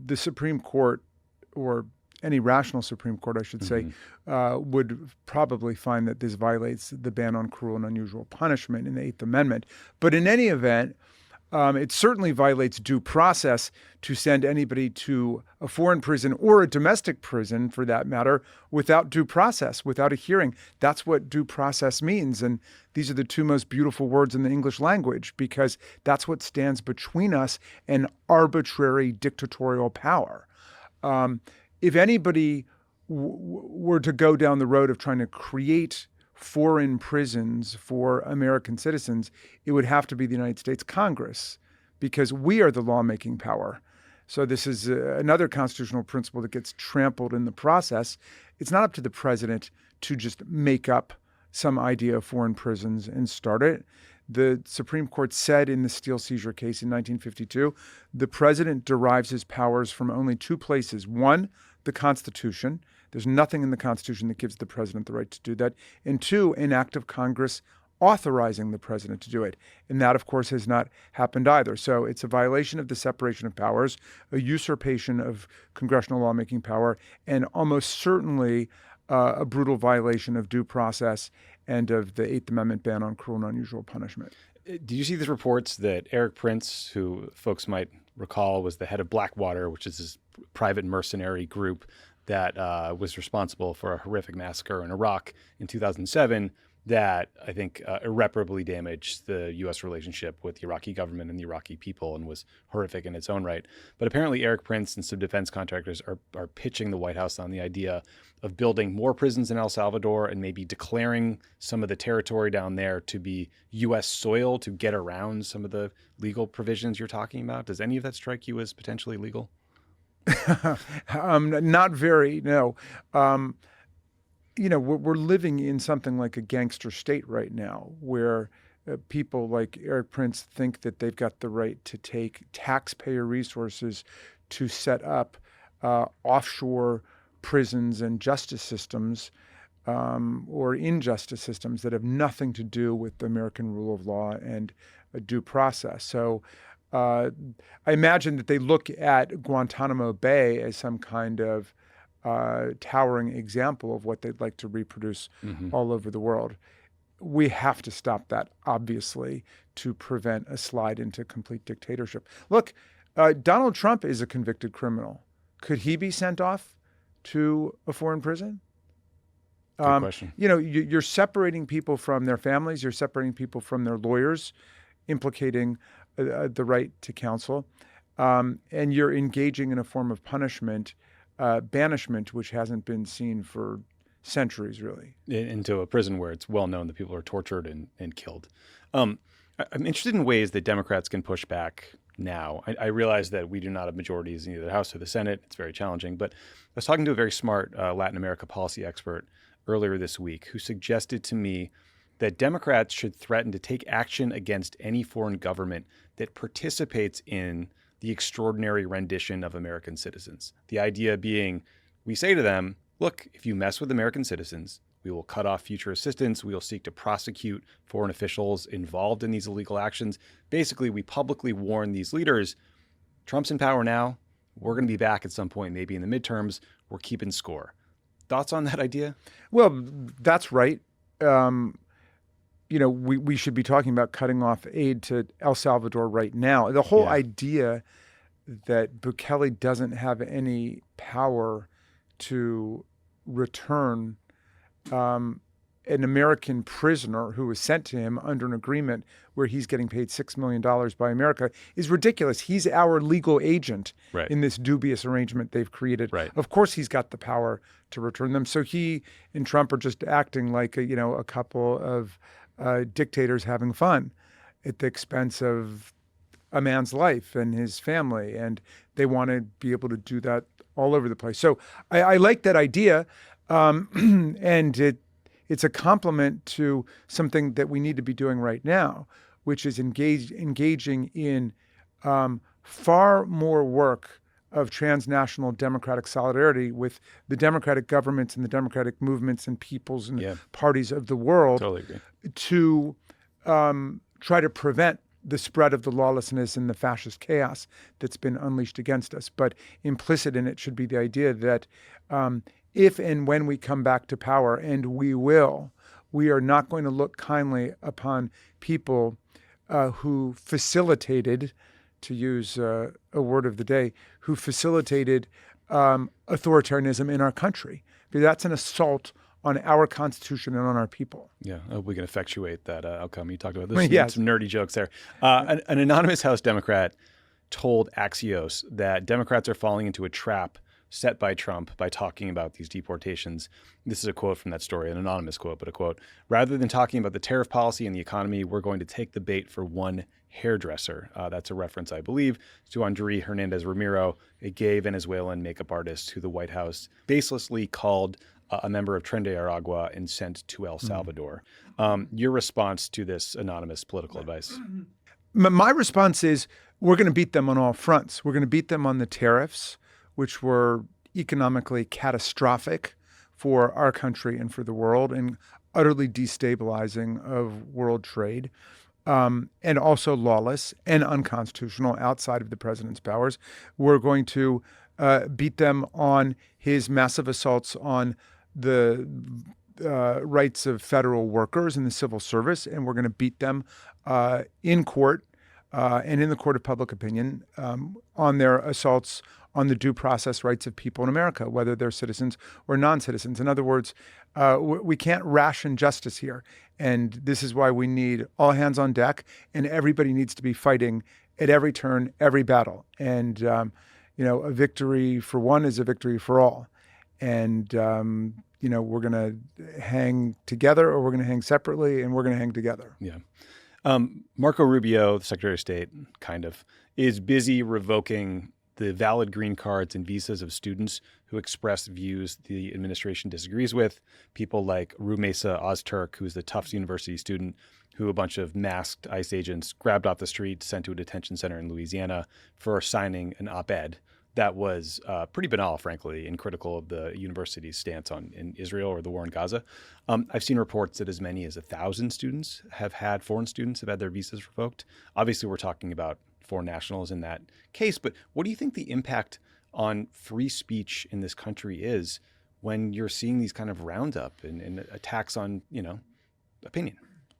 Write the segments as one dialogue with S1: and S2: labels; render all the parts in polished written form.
S1: The Supreme Court, or any rational Supreme Court, I should say, would probably find that this violates the ban on cruel and unusual punishment in the Eighth Amendment. But in any event, it certainly violates due process to send anybody to a foreign prison or a domestic prison, for that matter, without due process, without a hearing. That's what due process means. And these are the two most beautiful words in the English language, because that's what stands between us and arbitrary dictatorial power. If anybody were to go down the road of trying to create foreign prisons for American citizens, it would have to be the United States Congress, because we are the lawmaking power. So this is another constitutional principle that gets trampled in the process. It's not up to the president to just make up some idea of foreign prisons and start it. The Supreme Court said in the Steele seizure case in 1952, the president derives his powers from only two places. One, the Constitution. There's nothing in the Constitution that gives the president the right to do that. And two, an act of Congress authorizing the president to do it. And that, of course, has not happened either. So it's a violation of the separation of powers, a usurpation of congressional lawmaking power, and almost certainly a brutal violation of due process and of the Eighth Amendment ban on cruel and unusual punishment.
S2: Did you see these reports that Eric Prince, who folks might recall was the head of Blackwater, which is this private mercenary group that was responsible for a horrific massacre in Iraq in 2007, that I think irreparably damaged the U.S. relationship with the Iraqi government and the Iraqi people and was horrific in its own right. But apparently Eric Prince and some defense contractors are pitching the White House on the idea of building more prisons in El Salvador and maybe declaring some of the territory down there to be U.S. soil to get around some of the legal provisions you're talking about. Does any of that strike you as potentially legal?
S1: Not very, no. We're living in something like a gangster state right now, where people like Eric Prince think that they've got the right to take taxpayer resources to set up offshore prisons and justice systems or injustice systems that have nothing to do with the American rule of law and due process. So I imagine that they look at Guantanamo Bay as some kind of towering example of what they'd like to reproduce all over the world. We have to stop that, obviously, to prevent a slide into complete dictatorship. Look, Donald Trump is a convicted criminal. Could he be sent off to a foreign prison?
S2: Good question.
S1: You're separating people from their families. You're separating people from their lawyers, implicating the right to counsel. And you're engaging in a form of punishment, banishment, which hasn't been seen for centuries, really.
S2: Into a prison where it's well known that people are tortured and killed. I'm interested in ways that Democrats can push back now. I realize that we do not have majorities in either the House or the Senate. It's very challenging. But I was talking to a very smart Latin America policy expert earlier this week who suggested to me that Democrats should threaten to take action against any foreign government that participates in the extraordinary rendition of American citizens. The idea being, we say to them, look, if you mess with American citizens, we will cut off future assistance. We will seek to prosecute foreign officials involved in these illegal actions. Basically, we publicly warn these leaders, Trump's in power now. We're going to be back at some point, maybe in the midterms. We're keeping score. Thoughts on that idea?
S1: Well, that's right. We should be talking about cutting off aid to El Salvador right now. The whole idea that Bukele doesn't have any power to return an American prisoner who was sent to him under an agreement where he's getting paid $6 million by America is ridiculous. He's our legal agent in this dubious arrangement they've created.
S2: Right.
S1: Of course, he's got the power to return them. So he and Trump are just acting like a couple of dictators having fun at the expense of a man's life and his family. And they want to be able to do that all over the place. So I like that idea. And it's a complement to something that we need to be doing right now, which is engaging in far more work of transnational democratic solidarity with the democratic governments and the democratic movements and peoples and parties of the world.
S2: Totally agree.
S1: To try to prevent the spread of the lawlessness and the fascist chaos that's been unleashed against us. But implicit in it should be the idea that if and when we come back to power, and we will, we are not going to look kindly upon people who facilitated, to use a word of the day, who facilitated authoritarianism in our country. Because that's an assault on our Constitution and on our people.
S2: Yeah, I hope we can effectuate that outcome. You talked about this.
S1: Yes.
S2: Some nerdy jokes there. An anonymous House Democrat told Axios that Democrats are falling into a trap set by Trump by talking about these deportations. This is a quote from that story, an anonymous quote, but a quote. Rather than talking about the tariff policy and the economy, we're going to take the bait for one hairdresser. That's a reference, I believe, to André Hernandez Ramiro, a gay Venezuelan makeup artist who the White House baselessly called a member of Tren de Aragua and sent to El Salvador. Your response to this anonymous political advice?
S1: My response is we're going to beat them on all fronts. We're going to beat them on the tariffs, which were economically catastrophic for our country and for the world and utterly destabilizing of world trade, and also lawless and unconstitutional outside of the president's powers. We're going to beat them on his massive assaults on the rights of federal workers in the civil service, and we're going to beat them in court and in the court of public opinion on their assaults on the due process rights of people in America, whether they're citizens or non-citizens. In other words, we can't ration justice here. And this is why we need all hands on deck, and everybody needs to be fighting at every turn, every battle. And, a victory for one is a victory for all. And, we're going to hang together or we're going to hang separately, and we're going to hang together.
S2: Yeah. Marco Rubio, the Secretary of State, is busy revoking the valid green cards and visas of students who express views the administration disagrees with. People like Rumeysa Ozturk, who's the Tufts University student who a bunch of masked ICE agents grabbed off the street, sent to a detention center in Louisiana for signing an op-ed that was pretty banal, frankly, and critical of the university's stance in Israel or the war in Gaza. I've seen reports that as many as 1,000 students foreign students have had their visas revoked. Obviously, we're talking about foreign nationals in that case, but what do you think the impact on free speech in this country is when you're seeing these kind of roundup and attacks on, opinion?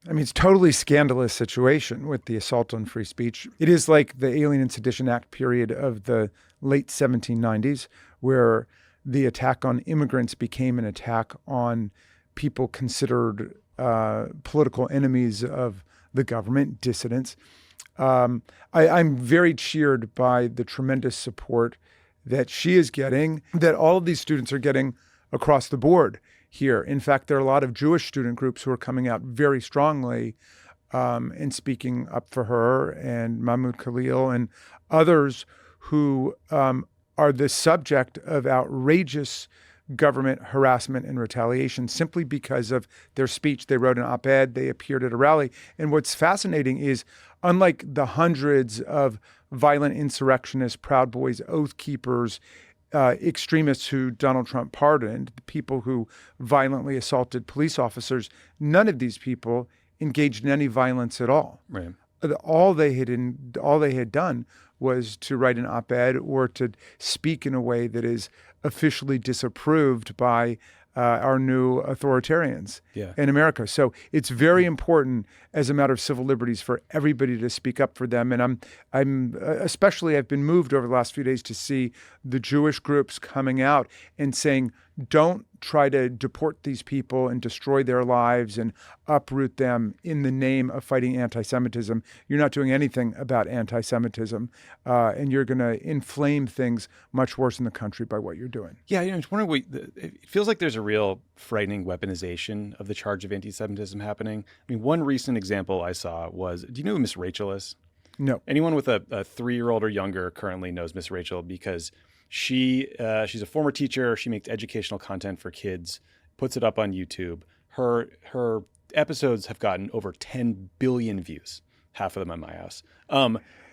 S1: I mean, it's a totally scandalous situation with the assault on free speech. It is like the Alien and Sedition Act period of the late 1790s, where the attack on immigrants became an attack on people considered political enemies of the government, dissidents. I'm very cheered by the tremendous support that she is getting, that all of these students are getting across the board here. In fact, there are a lot of Jewish student groups who are coming out very strongly and speaking up for her, and Mahmoud Khalil and others who are the subject of outrageous government harassment and retaliation simply because of their speech. They wrote an op-ed, they appeared at a rally. And what's fascinating is, unlike the hundreds of violent insurrectionists, Proud Boys, Oath Keepers, extremists who Donald Trump pardoned, people who violently assaulted police officers, none of these people engaged in any violence at all.
S2: Right.
S1: All they had done was to write an op-ed or to speak in a way that is officially disapproved by our new authoritarians in America. So it's very important as a matter of civil liberties for everybody to speak up for them. And I've been moved over the last few days to see the Jewish groups coming out and saying, don't try to deport these people and destroy their lives and uproot them in the name of fighting anti-Semitism. You're not doing anything about anti-Semitism, and you're going to inflame things much worse in the country by what you're doing.
S2: Yeah, I was wondering, it feels like there's a real frightening weaponization of the charge of anti-Semitism happening. I mean, one recent example I saw was, do you know who Miss Rachel is?
S1: No.
S2: Anyone with a 3-year-old or younger currently knows Miss Rachel because she's a former teacher. She makes educational content for kids, puts it up on YouTube. Her episodes have gotten over 10 billion views, half of them on my house.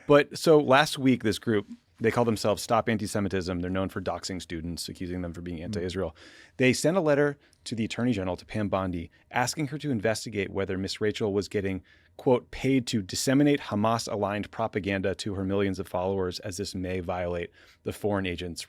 S2: But so last week, this group, they call themselves Stop Anti-Semitism. They're known for doxing students, accusing them for being anti-Israel. They sent a letter to the Attorney General, to Pam Bondi, asking her to investigate whether Miss Rachel was getting quote, paid to disseminate Hamas-aligned propaganda to her millions of followers, as this may violate the Foreign Agents